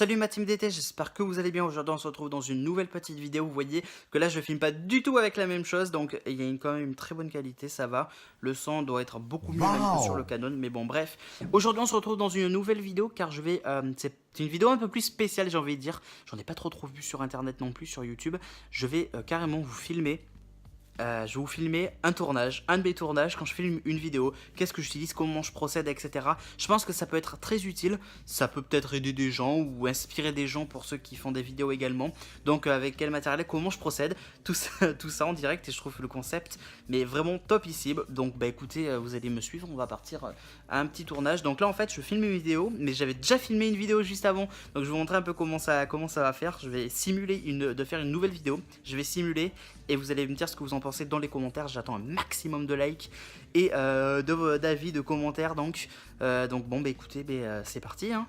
Salut ma team d'été, j'espère que vous allez bien. Aujourd'hui on se retrouve dans une nouvelle petite vidéo. Vous voyez que là je filme pas du tout avec la même chose, donc il y a quand même une très bonne qualité, ça va. Le son doit être beaucoup mieux même que sur le Canon, mais bon bref. Aujourd'hui on se retrouve dans une nouvelle vidéo car je vais... c'est une vidéo un peu plus spéciale, j'ai envie de dire. J'en ai pas trop vu sur internet non plus, sur YouTube. Je vais carrément vous filmer. Je vais vous filmer un tournage, un de mes tournages quand je filme une vidéo, qu'est-ce que j'utilise, comment je procède, etc. Je pense que ça peut être très utile, ça peut peut-être aider des gens ou inspirer des gens pour ceux qui font des vidéos également. Donc avec quel matériel, comment je procède, tout ça en direct et je trouve le concept mais vraiment topissime. Donc bah écoutez, vous allez me suivre, on va partir à un petit tournage. Donc là en fait je filme une vidéo, mais j'avais déjà filmé une vidéo juste avant, donc je vais vous montrer un peu comment ça va faire. Je vais simuler de faire une nouvelle vidéo, je vais simuler et vous allez me dire ce que vous en pensez dans les commentaires. J'attends un maximum de likes et d'avis, de commentaires. Donc bon, bah écoutez, c'est parti. Hein.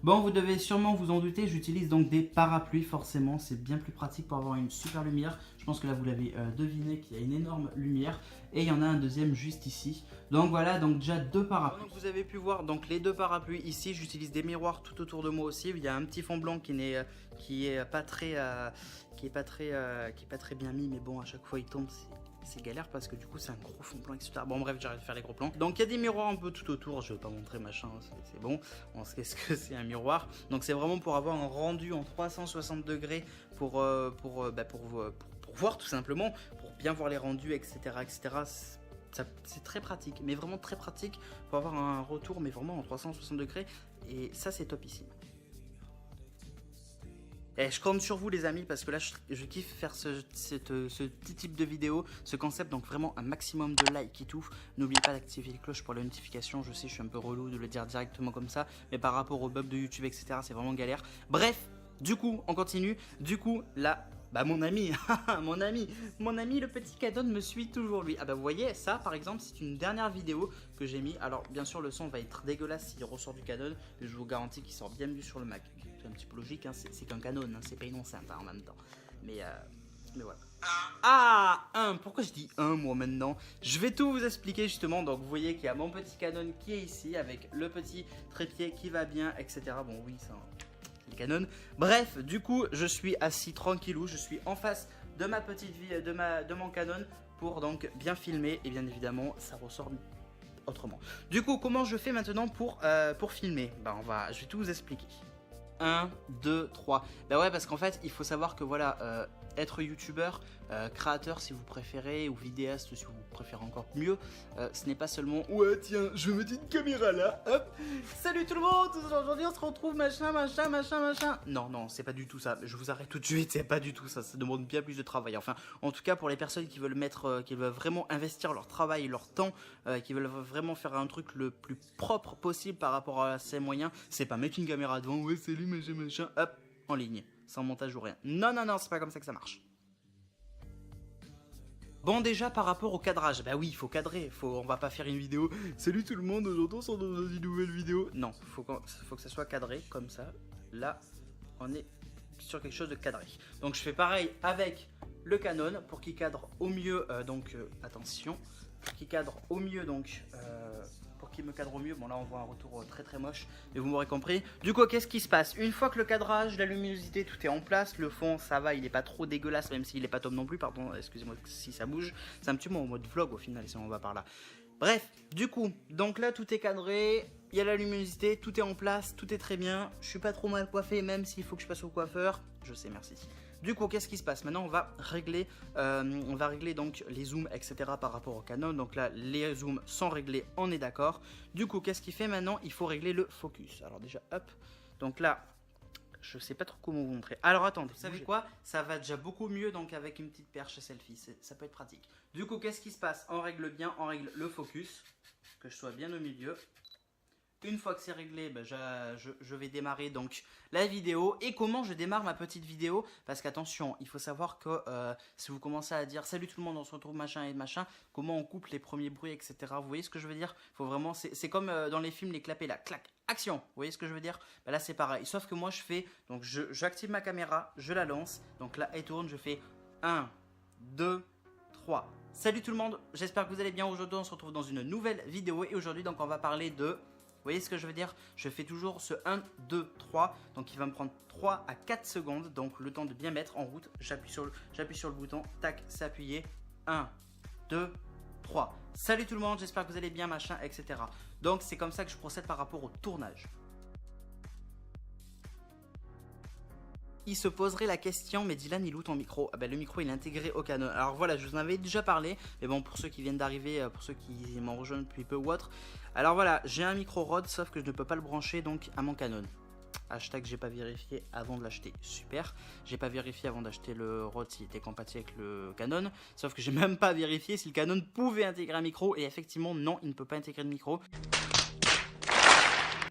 Bon, vous devez sûrement vous en douter, j'utilise donc des parapluies, forcément, c'est bien plus pratique pour avoir une super lumière. Je pense que là vous l'avez deviné qu'il y a une énorme lumière et il y en a un deuxième juste ici. Donc voilà, donc déjà deux parapluies. Donc vous avez pu voir donc les deux parapluies ici, j'utilise des miroirs tout autour de moi aussi. Il y a un petit fond blanc qui est pas très bien mis, mais bon à chaque fois il tombe. C'est galère parce que du coup c'est un gros fond blanc, etc. Bon bref, j'arrête de faire les gros plans. Donc il y a des miroirs un peu tout autour, je vais pas montrer machin, c'est bon. On sait ce que c'est un miroir. Donc c'est vraiment pour avoir un rendu en 360 degrés pour voir tout simplement, pour bien voir les rendus, etc. etc. C'est très pratique, mais vraiment très pratique pour avoir un retour, mais vraiment en 360 degrés. Et ça c'est topissime. Et je compte sur vous les amis parce que là je kiffe faire ce petit type de vidéo, ce concept, donc vraiment un maximum de likes et tout. N'oubliez pas d'activer les cloches pour la notification, je sais je suis un peu relou de le dire directement comme ça, mais par rapport au bug de YouTube etc c'est vraiment galère. Bref, du coup on continue, du coup là... Bah mon ami, mon ami le petit Canon me suit toujours lui. Ah bah vous voyez ça par exemple c'est une dernière vidéo que j'ai mis. Alors bien sûr le son va être dégueulasse s'il ressort du Canon, mais je vous garantis qu'il sort bien mieux sur le Mac. C'est un petit peu logique, hein, c'est qu'un Canon, hein, c'est pas une enceinte hein, en même temps. Mais voilà. Ah, pourquoi je dis moi maintenant? Je vais tout vous expliquer justement. Donc vous voyez qu'il y a mon petit Canon qui est ici avec le petit trépied qui va bien, etc. Bon oui ça... le Canon. Bref, du coup, je suis assis tranquillou, je suis en face de ma petite vie, de mon Canon pour donc bien filmer et bien évidemment, ça ressort autrement. Du coup, comment je fais maintenant pour filmer? Je vais tout vous expliquer. 1, 2, 3. Bah ouais, parce qu'en fait, il faut savoir que voilà, être youtubeur, créateur si vous préférez, ou vidéaste si vous préférez encore mieux, ce n'est pas seulement ouais tiens je vais mettre une caméra là, hop, salut tout le monde, aujourd'hui on se retrouve machin. Non, c'est pas du tout ça, je vous arrête tout de suite, c'est pas du tout ça, ça demande bien plus de travail. Enfin, en tout cas pour les personnes qui veulent qui veulent vraiment investir leur travail, leur temps, qui veulent vraiment faire un truc le plus propre possible par rapport à ses moyens, c'est pas mettre une caméra devant, ouais salut machin, hop, en ligne. Sans montage ou rien. Non, c'est pas comme ça que ça marche. Bon, déjà par rapport au cadrage, bah oui, il faut cadrer, on va pas faire une vidéo. Salut tout le monde, aujourd'hui on se retrouve dans une nouvelle vidéo. Non, faut que ça soit cadré, comme ça. Là, on est sur quelque chose de cadré. Donc je fais pareil avec le Canon pour qu'il cadre au mieux, attention, pour qu'il cadre au mieux, pour qu'il me cadre au mieux. Bon là on voit un retour très moche, mais vous m'aurez compris. Du coup qu'est-ce qui se passe? Une fois que le cadrage, la luminosité, tout est en place, le fond ça va, il est pas trop dégueulasse, même s'il est pas top non plus, pardon, excusez-moi si ça bouge. C'est un petit peu en mode vlog au final si on va par là. Bref, du coup, donc là tout est cadré, il y a la luminosité, tout est en place, tout est très bien. Je suis pas trop mal coiffé, même s'il faut que je passe au coiffeur. Je sais, merci. Du coup, qu'est-ce qui se passe? Maintenant, on va régler donc les zooms, etc. par rapport au Canon. Donc là, les zooms sont réglés, on est d'accord. Du coup, qu'est-ce qu'il fait maintenant? Il faut régler le focus. Alors déjà, hop. Donc là, je sais pas trop comment vous montrer. Alors attendez, vous savez quoi? Ça va déjà beaucoup mieux donc avec une petite perche selfie. Ça peut être pratique. Du coup, qu'est-ce qui se passe? On règle le focus. Que je sois bien au milieu. Une fois que c'est réglé, je vais démarrer donc la vidéo. Et comment je démarre ma petite vidéo? Parce qu'attention, il faut savoir que si vous commencez à dire salut tout le monde, on se retrouve machin et machin, comment on coupe les premiers bruits, etc. Vous voyez ce que je veux dire? Faut vraiment, c'est comme dans les films, les clapets là, clac, action. Vous voyez ce que je veux dire? Là c'est pareil, sauf que moi je fais, donc j'active ma caméra, je la lance, donc là elle tourne, je fais 1, 2, 3. Salut tout le monde, j'espère que vous allez bien. Aujourd'hui on se retrouve dans une nouvelle vidéo et aujourd'hui donc on va parler de voyez ce que je veux dire? Je fais toujours ce 1, 2, 3, donc il va me prendre 3 à 4 secondes, donc le temps de bien mettre en route. J'appuie sur le bouton, tac, c'est appuyé. 1, 2, 3. Salut tout le monde, j'espère que vous allez bien, machin, etc. Donc c'est comme ça que je procède par rapport au tournage. Il se poserait la question, mais Dylan, il est où ton micro? Ah ben, le micro il est intégré au Canon. Alors voilà, je vous en avais déjà parlé, mais bon, pour ceux qui viennent d'arriver, pour ceux qui m'ont rejoint depuis peu ou autre. Alors voilà, j'ai un micro Rode, sauf que je ne peux pas le brancher donc à mon Canon. Hashtag j'ai pas vérifié avant de l'acheter, super. J'ai pas vérifié avant d'acheter le Rode s'il était compatible avec le Canon, sauf que j'ai même pas vérifié si le Canon pouvait intégrer un micro, et effectivement non, il ne peut pas intégrer de micro.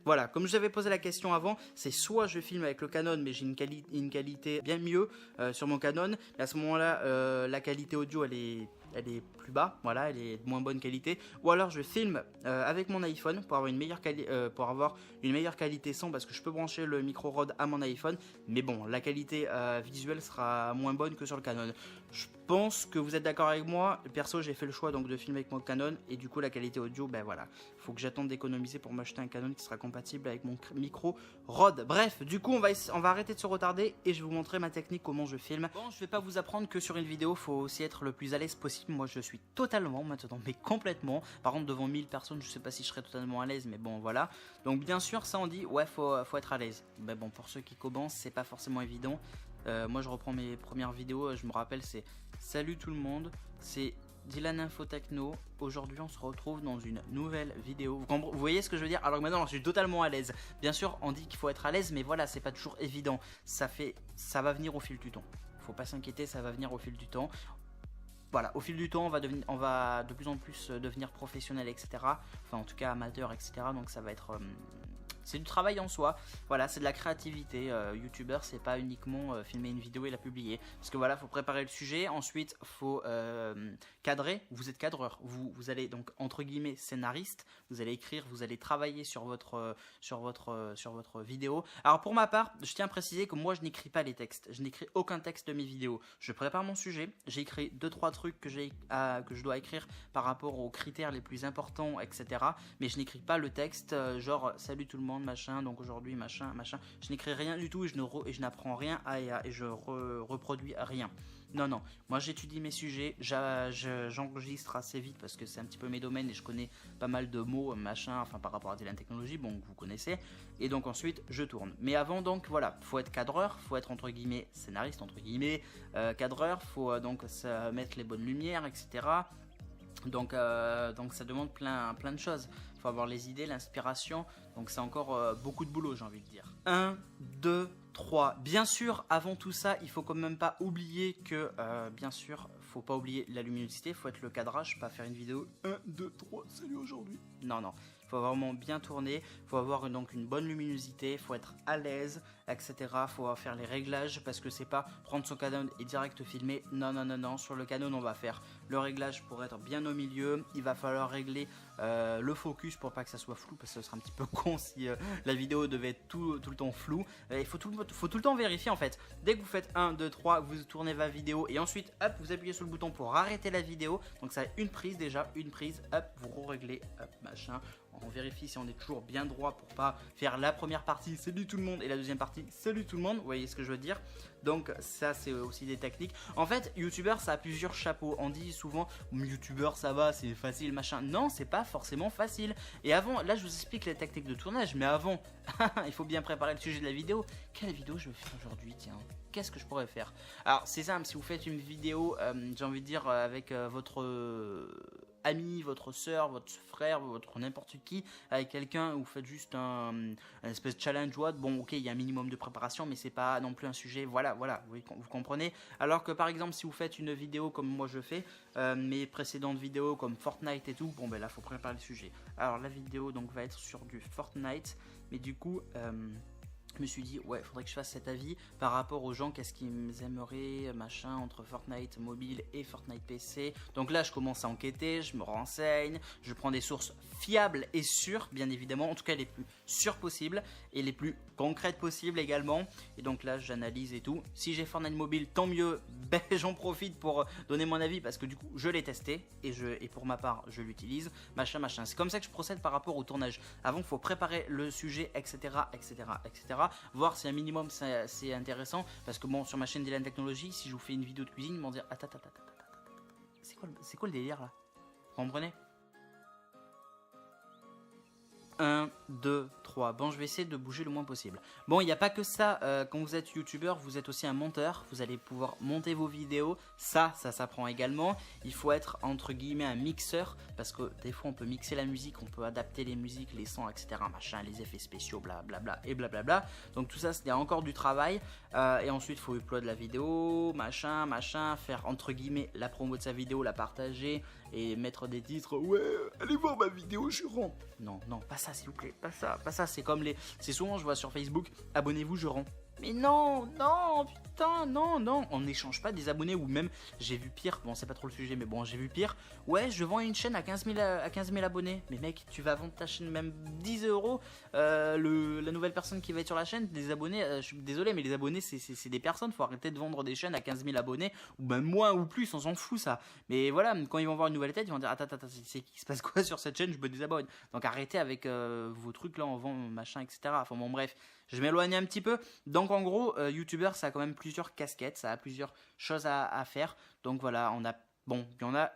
Voilà, comme je vous avais posé la question avant, c'est soit je filme avec le Canon, mais j'ai une qualité bien mieux sur mon Canon. Mais à ce moment-là, la qualité audio, elle est plus bas, voilà, elle est de moins bonne qualité. Ou alors je filme avec mon iPhone pour avoir une meilleure qualité son, parce que je peux brancher le micro Rode à mon iPhone. Mais bon, la qualité visuelle sera moins bonne que sur le Canon. Je pense que vous êtes d'accord avec moi. Perso, j'ai fait le choix donc de filmer avec mon Canon, et du coup la qualité audio, ben voilà, faut que j'attende d'économiser pour m'acheter un Canon qui sera compatible avec mon micro Rode. Bref, du coup on va arrêter de se retarder et je vais vous montrer ma technique, comment je filme. Bon, je vais pas vous apprendre que sur une vidéo faut aussi être le plus à l'aise possible. Moi je suis totalement maintenant, mais complètement. Par contre devant 1000 personnes, je sais pas si je serai totalement à l'aise, mais bon voilà. Donc bien sûr ça on dit ouais, faut être à l'aise. Mais bon, pour ceux qui commencent, c'est pas forcément évident. Moi je reprends mes premières vidéos, je me rappelle, c'est salut tout le monde, c'est Dylan Info Techno. Aujourd'hui on se retrouve dans une nouvelle vidéo. Vous voyez ce que je veux dire? Alors que maintenant je suis totalement à l'aise. Bien sûr on dit qu'il faut être à l'aise, mais voilà, c'est pas toujours évident. Ça va venir au fil du temps. Faut pas s'inquiéter, ça va venir au fil du temps. Voilà, au fil du temps on va de plus en plus devenir professionnel, etc. Enfin en tout cas amateur, etc. Donc ça va être... c'est du travail en soi, voilà, c'est de la créativité. YouTubeur, c'est pas uniquement filmer une vidéo et la publier. Parce que voilà, faut préparer le sujet, ensuite faut cadrer. Vous êtes cadreur, vous allez donc entre guillemets scénariste, vous allez écrire, vous allez travailler sur votre vidéo. Alors pour ma part, je tiens à préciser que moi je n'écris pas les textes, je n'écris aucun texte de mes vidéos. Je prépare mon sujet, j'écris 2-3 trucs que je dois écrire par rapport aux critères les plus importants, etc. Mais je n'écris pas le texte, genre salut tout le monde, machin, donc aujourd'hui machin, je n'écris rien du tout, et je n'apprends rien et je reproduis rien. Non, moi j'étudie mes sujets, j'enregistre assez vite parce que c'est un petit peu mes domaines et je connais pas mal de mots, machin, enfin par rapport à Dylan Technologie, bon, vous connaissez, et donc ensuite je tourne. Mais avant, donc voilà, faut être cadreur, faut être entre guillemets scénariste, entre guillemets cadreur, faut donc mettre les bonnes lumières, etc. Donc ça demande plein de choses. Il faut avoir les idées, l'inspiration. Donc c'est encore beaucoup de boulot, j'ai envie de dire. 1, 2, 3. Bien sûr, avant tout ça, il faut quand même pas oublier que, bien sûr, faut pas oublier la luminosité. Faut être le cadrage, pas faire une vidéo 1, 2, 3, salut aujourd'hui. Non. Il faut vraiment bien tourner, il faut avoir donc une bonne luminosité, il faut être à l'aise, etc. Il faut faire les réglages, parce que c'est pas prendre son Canon et direct filmer. Non. Sur le Canon, on va faire le réglage pour être bien au milieu. Il va falloir régler le focus pour pas que ça soit flou, parce que ce serait un petit peu con si la vidéo devait être tout le temps floue. Il faut tout le temps vérifier en fait. Dès que vous faites 1, 2, 3, vous tournez la vidéo et ensuite hop, vous appuyez sur le bouton pour arrêter la vidéo. Donc ça a une prise déjà, hop, vous réglez, hop, machin. On vérifie si on est toujours bien droit pour pas faire la première partie salut tout le monde et la deuxième partie salut tout le monde. Vous voyez ce que je veux dire? Donc ça c'est aussi des techniques. En fait, youtubeur ça a plusieurs chapeaux. On dit souvent youtubeur ça va, c'est facile machin. Non, c'est pas forcément facile. Et avant, là je vous explique les techniques de tournage, mais avant il faut bien préparer le sujet de la vidéo. Quelle vidéo je vais faire aujourd'hui? Tiens, qu'est-ce que je pourrais faire? Alors c'est simple, si vous faites une vidéo j'ai envie de dire avec votre ami, votre soeur, votre frère, votre n'importe qui, avec quelqu'un, vous faites juste un espèce de challenge ou autre, bon ok, il y a un minimum de préparation, mais c'est pas non plus un sujet, voilà, vous comprenez. Alors que par exemple, si vous faites une vidéo comme moi je fais, mes précédentes vidéos comme Fortnite et tout, bon ben là, faut préparer le sujet. Alors la vidéo donc va être sur du Fortnite, mais du coup... je me suis dit ouais, faudrait que je fasse cet avis par rapport aux gens, qu'est-ce qu'ils aimeraient machin entre Fortnite mobile et Fortnite PC. Donc là je commence à enquêter, je me renseigne, je prends des sources fiables et sûres bien évidemment, en tout cas les plus sûres possibles et les plus concrètes possibles également. Et donc là j'analyse et tout. Si j'ai Fortnite mobile tant mieux, ben, j'en profite pour donner mon avis parce que du coup je l'ai testé et pour ma part je l'utilise, machin. C'est comme ça que je procède par rapport au tournage. Avant, il faut préparer le sujet, etc. Voir si un minimum c'est intéressant parce que bon, sur ma chaîne Dylan Technologies, si je vous fais une vidéo de cuisine, ils vont dire attends, c'est quoi le délire là? Vous comprenez? 1, 2, 3. Bon, je vais essayer de bouger le moins possible. Bon, il n'y a pas que ça. Quand vous êtes youtubeur, vous êtes aussi un monteur. Vous allez pouvoir monter vos vidéos. Ça s'apprend également. Il faut être, entre guillemets, un mixeur. Parce que des fois, on peut mixer la musique. On peut adapter les musiques, les sons, etc. Machin, les effets spéciaux, blablabla et blablabla. Donc tout ça, c'est encore du travail. Et ensuite, il faut upload la vidéo, machin. Faire, entre guillemets, la promo de sa vidéo, la partager. Et mettre des titres. Ouais, allez voir ma vidéo, je rends. Non, pas ça, s'il vous plaît. Pas ça. C'est comme les. C'est souvent, je vois sur Facebook, abonnez-vous, je rends. Mais non, putain, non. On n'échange pas des abonnés ou même, j'ai vu pire. Bon, c'est pas trop le sujet, mais bon, j'ai vu pire. Ouais, je vends une chaîne à 15 000 abonnés. Mais mec, tu vas vendre ta chaîne même 10 euros. La nouvelle personne qui va être sur la chaîne, des abonnés, je suis désolé, mais les abonnés, c'est des personnes. Faut arrêter de vendre des chaînes à 15 000 abonnés. Ou même moins ou plus, on s'en fout ça. Mais voilà, quand ils vont voir une nouvelle tête, ils vont dire attends, c'est qui se passe quoi sur cette chaîne, je me désabonne. Donc arrêtez avec vos trucs là, on vend machin, etc. Enfin bon, bref. Je m'éloigne un petit peu. Donc en gros, YouTuber, ça a quand même plusieurs casquettes, ça a plusieurs choses à faire. Donc voilà, il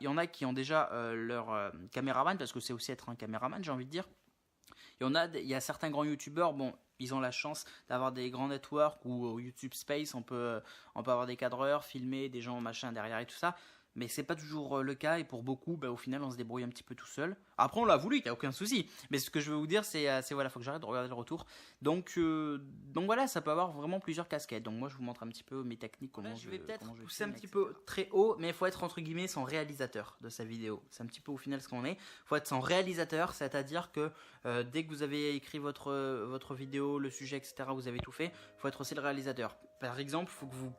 y en a qui ont déjà leur caméraman, parce que c'est aussi être un caméraman, j'ai envie de dire. Il y a certains grands YouTubeurs, bon, ils ont la chance d'avoir des grands networks ou au YouTube Space, on peut avoir des cadreurs, filmer des gens machin derrière et tout ça. Mais c'est pas toujours le cas et pour beaucoup, au final, on se débrouille un petit peu tout seul. Après, on l'a voulu, il n'y a aucun souci. Mais ce que je veux vous dire, c'est voilà, faut que j'arrête de regarder le retour. Donc voilà, ça peut avoir vraiment plusieurs casquettes. Donc moi, je vous montre un petit peu mes techniques. Je vais peut-être pousser un petit peu très haut, mais il faut être entre guillemets son réalisateur de sa vidéo. C'est un petit peu au final ce qu'on est. Il faut être son réalisateur, c'est-à-dire que dès que vous avez écrit votre vidéo, le sujet, etc., vous avez tout fait, il faut être aussi le réalisateur. Par exemple, il faut que vous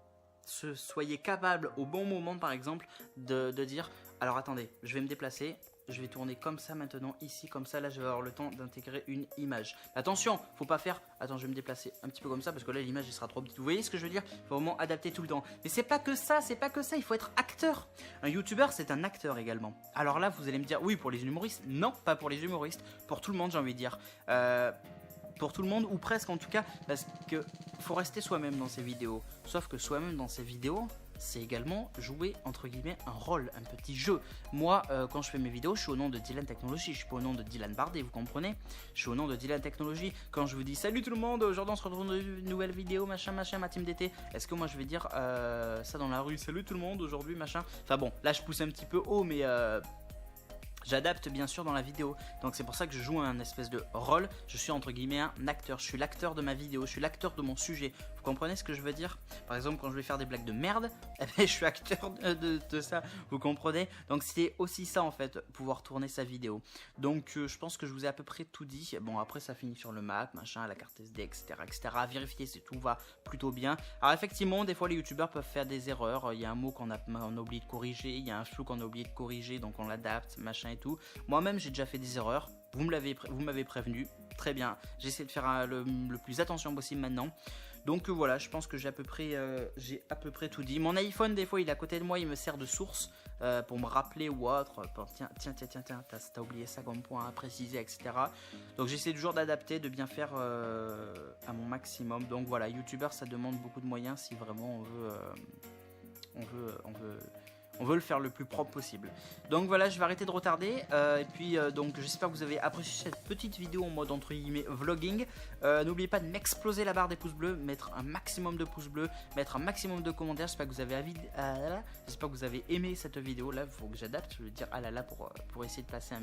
soyez capable au bon moment par exemple de dire alors attendez, je vais me déplacer, je vais tourner comme ça maintenant ici, comme ça là je vais avoir le temps d'intégrer une image. Attention, faut pas faire attends, je vais me déplacer un petit peu comme ça parce que là l'image elle sera trop petite. Vous voyez ce que je veux dire? Il faut vraiment adapter tout le temps. Mais c'est pas que ça, il faut être acteur. Un youtubeur c'est un acteur également. Alors là vous allez me dire oui pour les humoristes, non pas pour les humoristes, pour tout le monde j'ai envie de dire. Pour tout le monde, ou presque en tout cas, parce que faut rester soi-même dans ses vidéos. Sauf que soi-même dans ses vidéos, c'est également jouer entre guillemets un rôle, un petit jeu. Moi, quand je fais mes vidéos, je suis au nom de Dylan Technologies, je suis pas au nom de Dylan Bardet, vous comprenez? Je suis au nom de Dylan Technologies. Quand je vous dis salut tout le monde, aujourd'hui on se retrouve dans une nouvelle vidéo, machin, ma team d'été. Est-ce que moi je vais dire ça dans la rue, salut tout le monde, aujourd'hui, machin? Enfin bon, là je pousse un petit peu haut, mais j'adapte bien sûr dans la vidéo, donc c'est pour ça que je joue un espèce de rôle. Je suis entre guillemets un acteur, je suis l'acteur de ma vidéo, je suis l'acteur de mon sujet. Vous comprenez ce que je veux dire? Par exemple quand je vais faire des blagues de merde, je suis acteur de ça, vous comprenez? Donc c'est aussi ça en fait, pouvoir tourner sa vidéo. Donc je pense que je vous ai à peu près tout dit. Bon après ça finit sur le Mac, machin, la carte SD, etc. Vérifier si tout va plutôt bien. Alors effectivement des fois les youtubeurs peuvent faire des erreurs, il y a un mot qu'on a oublié de corriger, il y a un flou qu'on a oublié de corriger, donc on l'adapte, machin et tout. Moi-même j'ai déjà fait des erreurs, vous m'avez prévenu, très bien, j'essaie de faire le plus attention possible maintenant. Donc voilà, je pense que j'ai à peu près tout dit. Mon iPhone des fois il est à côté de moi, il me sert de source pour me rappeler ou autre. Tiens, t'as oublié ça comme point à préciser, etc. Donc j'essaie toujours d'adapter, de bien faire à mon maximum. Donc voilà, youtubeur ça demande beaucoup de moyens si vraiment on veut le faire le plus propre possible. Donc voilà, je vais arrêter de retarder. Et puis donc j'espère que vous avez apprécié cette petite vidéo en mode entre guillemets vlogging. N'oubliez pas de m'exploser la barre des pouces bleus, mettre un maximum de pouces bleus, mettre un maximum de commentaires. J'espère que vous avez j'espère que vous avez aimé cette vidéo. Là, il faut que j'adapte. Je veux dire ah là là pour essayer de passer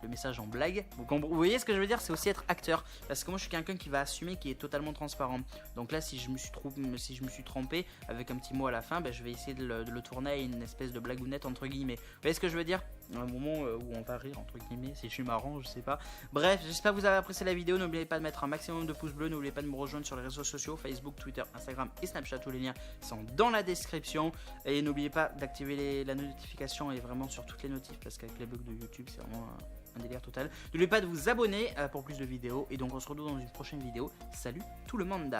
le message en blague. Vous voyez ce que je veux dire? C'est aussi être acteur. Parce que moi je suis quelqu'un qui va assumer, qui est totalement transparent. Donc là si je me suis trompé avec un petit mot à la fin, je vais essayer de le tourner à une espèce de blagounette entre guillemets. Vous voyez ce que je veux dire? Un moment où on va rire entre guillemets, si je suis marrant, je sais pas. Bref, j'espère que vous avez apprécié la vidéo. N'oubliez pas de mettre un maximum de pouces bleus. N'oubliez pas de me rejoindre sur les réseaux sociaux, Facebook, Twitter, Instagram et Snapchat. Tous les liens sont dans la description. Et n'oubliez pas d'activer la notification et vraiment sur toutes les notifs parce qu'avec les bugs de YouTube c'est vraiment un délire total. N'oubliez pas de vous abonner pour plus de vidéos. Et donc on se retrouve dans une prochaine vidéo. Salut tout le monde.